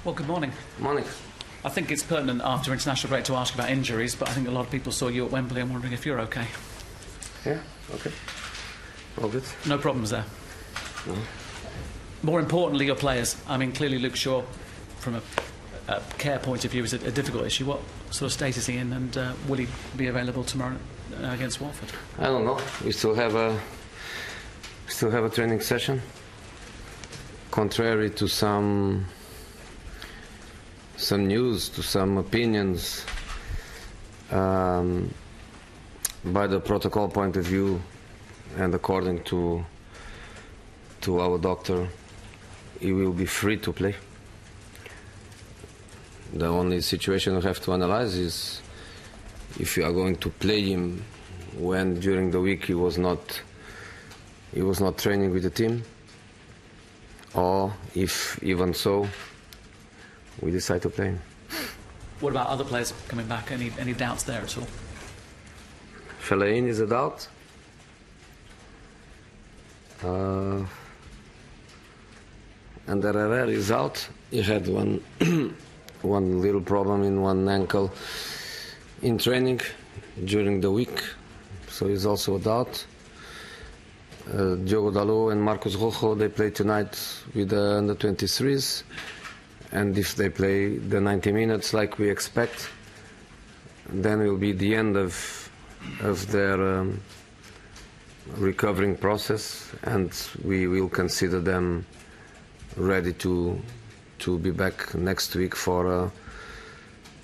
Well, good morning. Morning. I think it's pertinent after international break to ask about injuries, but I think a lot of people saw you at Wembley. I'm wondering if you're okay. Yeah, okay. All good. No problems there? No. More importantly, your players. I mean, clearly Luke Shaw, from a care point of view, is a difficult issue. What sort of state is he in, and will he be available tomorrow against Watford? I don't know. We still have a training session. Contrary to some news, to some opinions, by the protocol point of view, and according to our doctor, he will be free to play. The only situation we have to analyze is if you are going to play him when during the week he was not training with the team, or if even so we decide to play him. What about other players coming back? Any doubts there at all? Fellaini is a doubt. And Herrera is out. He had one little problem in one ankle in training during the week, so he's also a doubt. Diogo Dalot and Marcus Rashford, they play tonight with the under-23s, and if they play the 90 minutes like we expect, then it will be the end of their recovering process, and we will consider them ready to be back next week for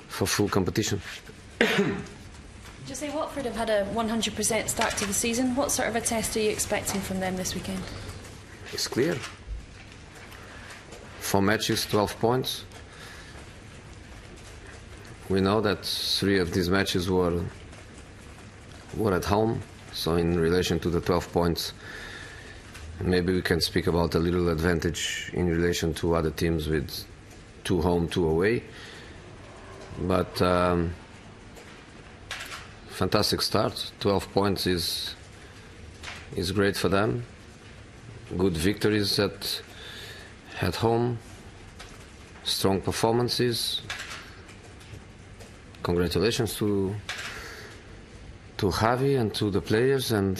full competition. You say Watford have had a 100% start to the season. What sort of a test are you expecting from them this weekend? It's clear. 4 matches, 12 points. We know that 3 of these matches were at home, so in relation to the 12 points, maybe we can speak about a little advantage in relation to other teams with 2 home, 2 away. But fantastic start. 12 points is great for them. Good victories at home. Strong performances. Congratulations to Javi and to the players and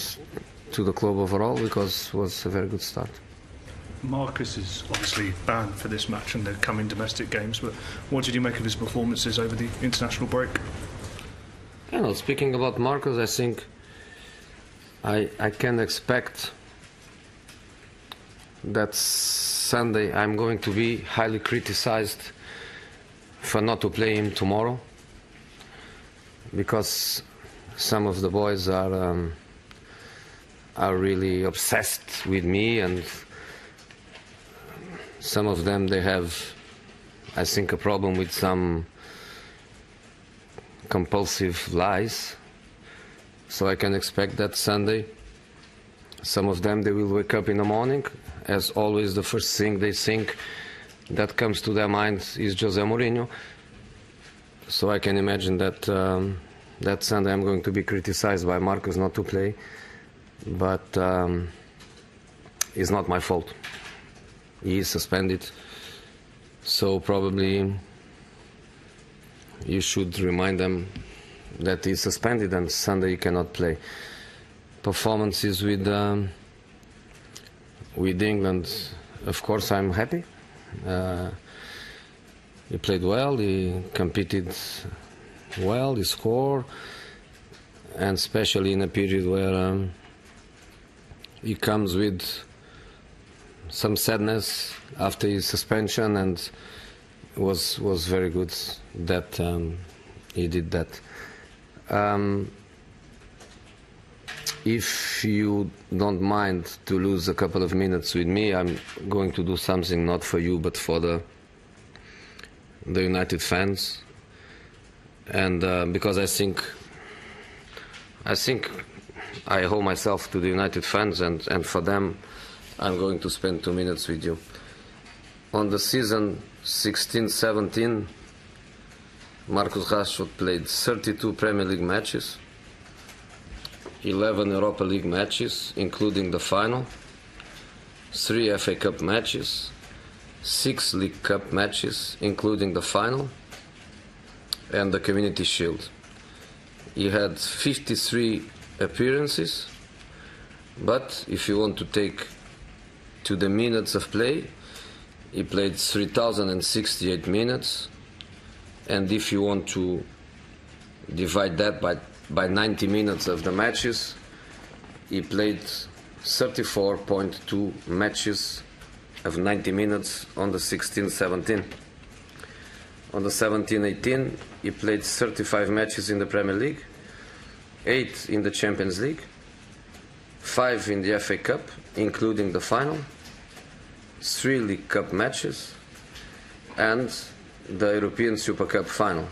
to the club overall, because it was a very good start. Marcus is obviously banned for this match and the coming domestic games, but what did you make of his performances over the international break? You know, speaking about Marcus, I think I can expect that Sunday I'm going to be highly criticized for not to play him tomorrow, because some of the boys are really obsessed with me, and some of them, they have, I think, a problem with some compulsive lies. So I can expect that Sunday some of them, they will wake up in the morning, as always the first thing they think that comes to their mind is Jose Mourinho. So I can imagine that that Sunday I'm going to be criticized by Marcus not to play, but it's not my fault. He is suspended, so probably you should remind them that he's suspended and Sunday he cannot play. Performances with England, of course I'm happy. He played well, he competed well, he scored, and especially in a period where he comes with some sadness after his suspension, and was very good that he did that. If you don't mind to lose a couple of minutes with me, I'm going to do something not for you but for the United fans, and because I think I owe myself to the United fans, and for them I'm going to spend 2 minutes with you. On the season 16-17, Marcus Rashford played 32 Premier League matches, 11 Europa League matches, including the final, 3 FA Cup matches, 6 League Cup matches, including the final and the Community Shield. He had 53 appearances, but if you want to take to the minutes of play, he played 3,068 minutes, and if you want to divide that by 90 minutes of the matches, he played 34.2 matches of 90 minutes on the 16-17. On the 17-18, he played 35 matches in the Premier League, 8 in the Champions League, 5 in the FA Cup, including the final, 3 League Cup matches, and the European Super Cup final.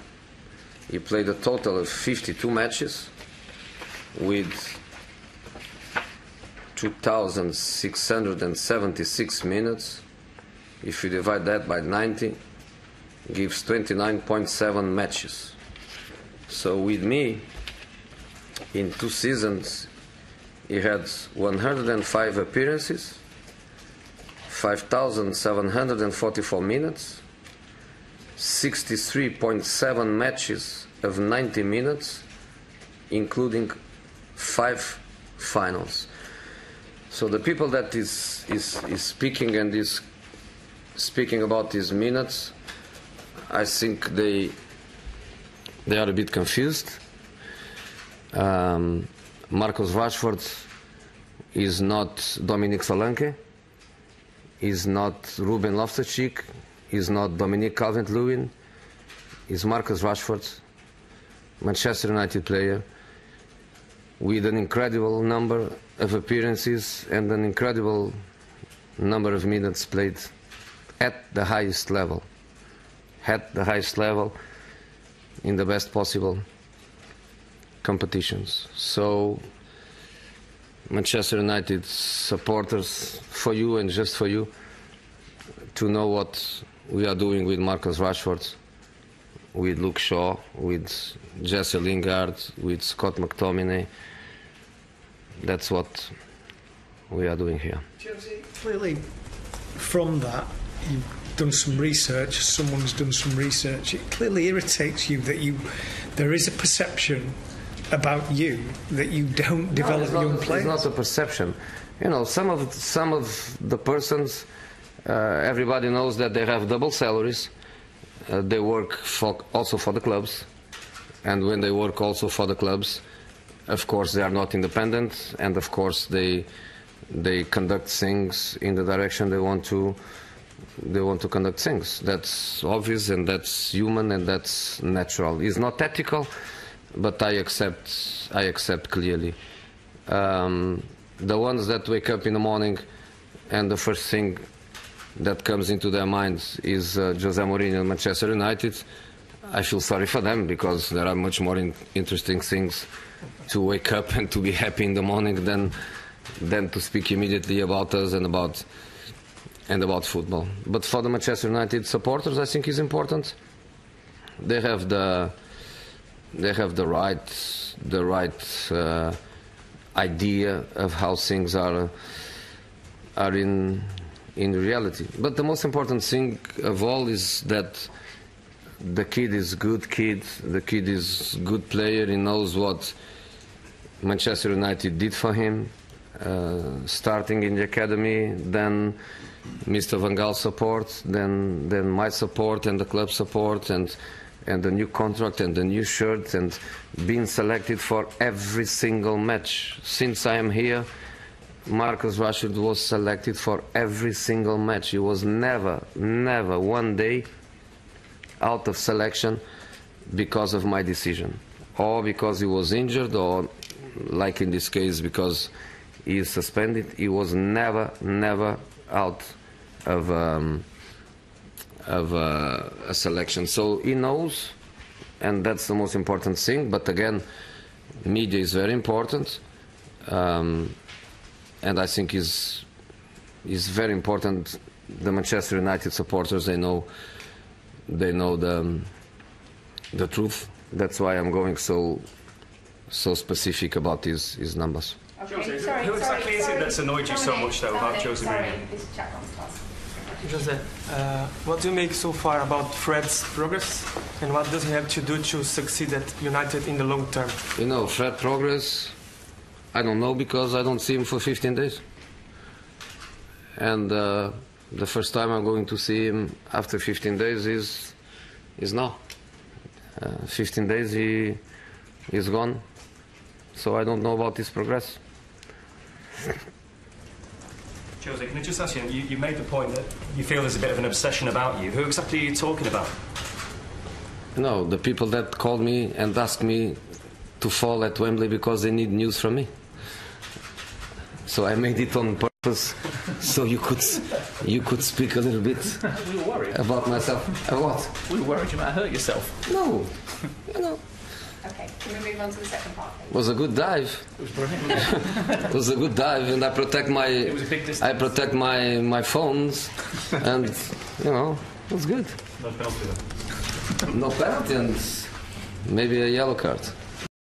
He played a total of 52 matches with 2,676 minutes. If you divide that by 90, gives 29.7 matches. So with me, in 2 seasons, he had 105 appearances, 5,744 minutes, 63.7 matches of 90 minutes, including 5 finals. So the people that is speaking and is speaking about these minutes, I think they are a bit confused. Marcus Rashford is not Dominic Solanke, is not Ruben Loftus-Cheek, is not Dominic Calvert-Lewin, is Marcus Rashford, Manchester United player, with an incredible number of appearances and an incredible number of minutes played at the highest level. At the highest level in the best possible competitions. So Manchester United supporters, for you and just for you to know what we are doing with Marcus Rashford, with Luke Shaw, with Jesse Lingard, with Scott McTominay. That's what we are doing here. Josie, clearly from that you've done some research, someone's done some research. It clearly irritates you that there is a perception about you that you don't develop young players. It's not a perception. You know, some of the persons, everybody knows that they have double salaries. They work also for the clubs, and when they work also for the clubs, of course they are not independent, and of course they conduct things in the direction they want to conduct things. That's obvious, and that's human, and that's natural. It's not ethical, but I accept clearly. The ones that wake up in the morning and the first thing that comes into their minds is Jose Mourinho and Manchester United, I feel sorry for them, because there are much more interesting things to wake up and to be happy in the morning than to speak immediately about us and about football. But for the Manchester United supporters, I think it's important. They have the right idea of how things are in reality. But the most important thing of all is that the kid is good kid. The kid is good player. He knows what Manchester United did for him, starting in the academy, then Mr. Van Gaal's support, then my support and the club support, and the new contract and the new shirt, and being selected for every single match. Since I am here, Marcus Rashford was selected for every single match. He was never one day out of selection because of my decision, or because he was injured, or like in this case because he is suspended. He was never out of a selection. So he knows, and that's the most important thing. But again, media is very important, and I think is very important. The Manchester United supporters, they know the truth. That's why I'm going so specific about his numbers. Okay. Who exactly is it that's annoyed you so much, though, about Jose Mourinho? This chat comes to us. Jose, what do you make so far about Fred's progress, and what does he have to do to succeed at United in the long term? You know, Fred progress, I don't know because I don't see him for 15 days. And the first time I'm going to see him after 15 days is now. 15 days he is gone, so I don't know about his progress. Jose, can I just ask you, you made the point that you feel there's a bit of an obsession about you. Who exactly are you talking about? No, the people that called me and asked me to fall at Wembley because they need news from me. So I made it on purpose, so you could speak a little bit We were worried. about myself. What? We were worried you might hurt yourself. No, you know, Okay, can we move on to the second part? it was a good dive. It was brilliant. It was a good dive, and I protect my It was a big distance. I protect my phones, and you know, it was good. No penalty then. No penalty and maybe a yellow card.